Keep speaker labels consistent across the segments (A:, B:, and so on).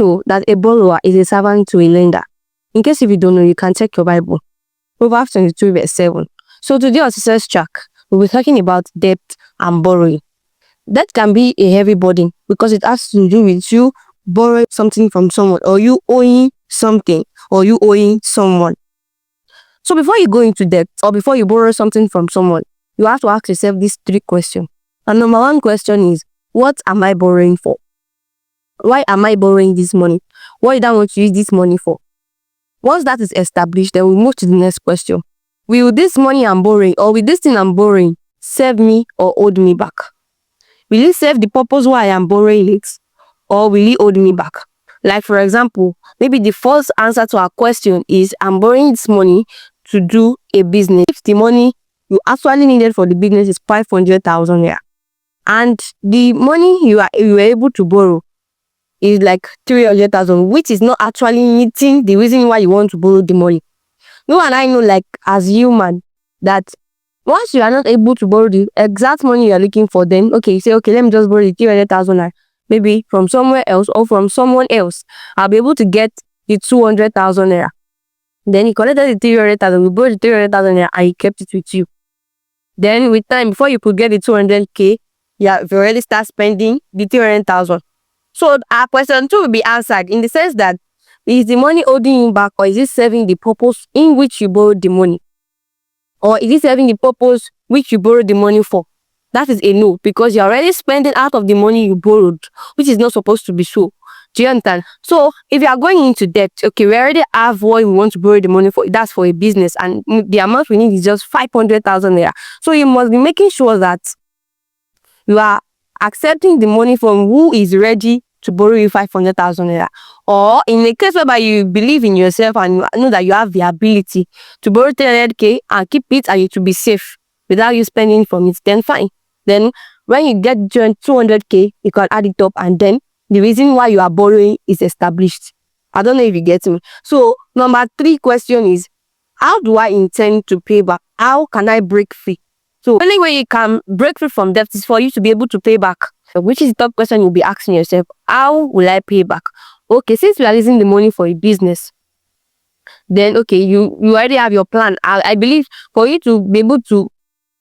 A: know that a borrower is a servant to a lender? In case if you don't know, you can check your Bible. Proverbs 22 verse 7. So today on Success Track, we'll be talking about debt and borrowing. Debt can be a heavy burden because it has to do with you borrowing something from someone, or you owing something, or you owing someone. So before you go into debt, or before you borrow something from someone, you have to ask yourself these 3 questions. And number 1 question is, what am I borrowing for? Why am I borrowing this money? What do I want to use this money for? Once that is established, then we move to the next question. Will this money I'm borrowing, or will this thing I'm borrowing, serve me or hold me back? Will it serve the purpose why I am borrowing it, or will it hold me back? Like for example, maybe the first answer to our question is, I'm borrowing this money to do a business. If the money you actually needed for the business is 500,000 naira, and the money you were able to borrow is like 300,000, which is not actually meeting the reason why you want to borrow the money. You and I know, like as human, that once you are not able to borrow the exact money you are looking for, then okay, you say, okay, let me just borrow the 300,000 naira, maybe from somewhere else or from someone else. I'll be able to get the 200,000 naira. Then you collected the 300,000, you borrowed the 300,000 naira, and you kept it with you. Then with time, before you could get the 200k, you've already start spending the 300,000. So our question 2 will be answered in the sense that, is the money holding you back, or is it serving the purpose in which you borrowed the money? Or is it serving the purpose which you borrowed the money for? That is a no, because you're already spending out of the money you borrowed, which is not supposed to be so. Do you understand? So if you are going into debt, okay, we already have what we want to borrow the money for. That's for a business, and the amount we need is just 500,000 naira. So you must be making sure that you are accepting the money from who is ready to borrow you 500,000 naira. Or in a case whereby you believe in yourself and you know that you have the ability to borrow 300k and keep it, and it will be safe without you spending from it, then fine. Then when you get 200k, you can add it up, and then the reason why you are borrowing is established. I don't know if you get me. So number 3 question is, how do I intend to pay back? How can I break free? So the only way you can break free from debt is for you to be able to pay back, which is the top question you'll be asking yourself. How will I pay back? Okay, since you are using the money for a business, then okay, you already have your plan. I believe for you to be able to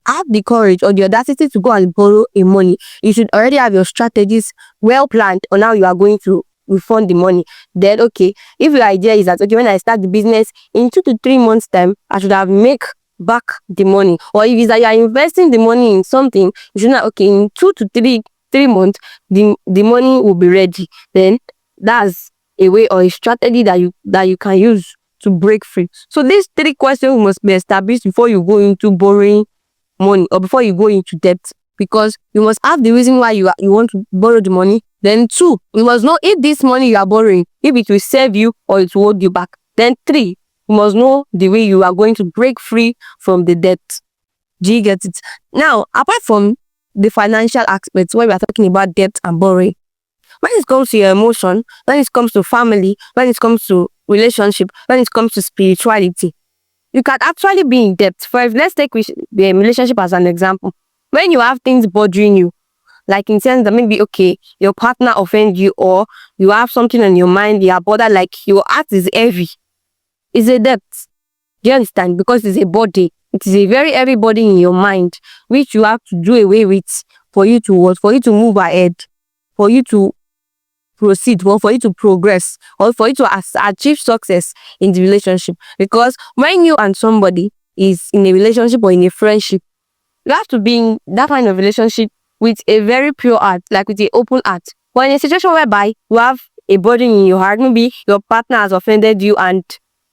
A: have the courage or the audacity to go and borrow a money, you should already have your strategies well planned on how you are going to refund the money. Then okay, if your idea is that, okay, when I start the business in 2 to 3 months time, I should have make back the money. Or if it's that you are investing the money in something, you should not, okay, in 2 to 3 months the money will be ready. Then that's a way or a strategy that you can use to break free. So these 3 questions must be established before you go into borrowing money, or before you go into debt, because you must have the reason why you want to borrow the money. Then 2, you must know if this money you are borrowing, if it will serve you or it will hold you back. Then 3, you must know the way you are going to break free from the debt. Do you get it? Now, apart from the financial aspects, where we are talking about debt and borrowing, when it comes to your emotion, when it comes to family, when it comes to relationship, when it comes to spirituality, you can actually be in debt. Let's take the relationship as an example. When you have things bothering you, like in sense that maybe, okay, your partner offend you, or you have something on your mind, you are bothered, like your heart is heavy, it's a debt. Do you understand? Because it's a body. It is a very heavy body in your mind, which you have to do away with for you to move ahead, for you to proceed, or for you to progress, or for you to achieve success in the relationship. Because when you and somebody is in a relationship or in a friendship, you have to be in that kind of relationship with a very pure heart, like with an open heart. But in a situation whereby you have a burden in your heart, maybe your partner has offended you and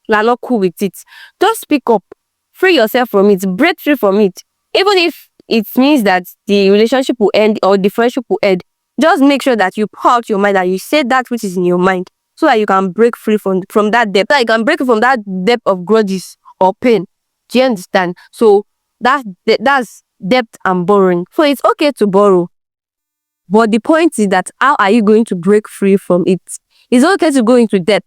A: you are not cool with it, just speak up, free yourself from it, break free from it. Even if it means that the relationship will end or the friendship will end, just make sure that you pour out your mind and you say that which is in your mind, so that you can break free from that debt. So that you can break free from that debt of grudges or pain. Do you understand? So that's debt and borrowing. So it's okay to borrow, but the point is that how are you going to break free from it? It's okay to go into debt,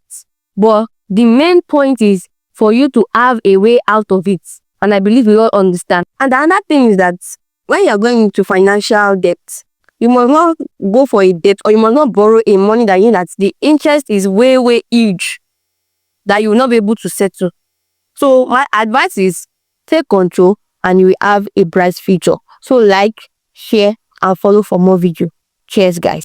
A: but the main point is for you to have a way out of it. And I believe we all understand. And the other thing is that when you're going into financial debt, You must not go for a debt, or you must not borrow a money that you know that the interest is way, way huge, that you will not be able to settle. So my advice is take control and you will have a bright future. So like, share, and follow for more video. Cheers, guys.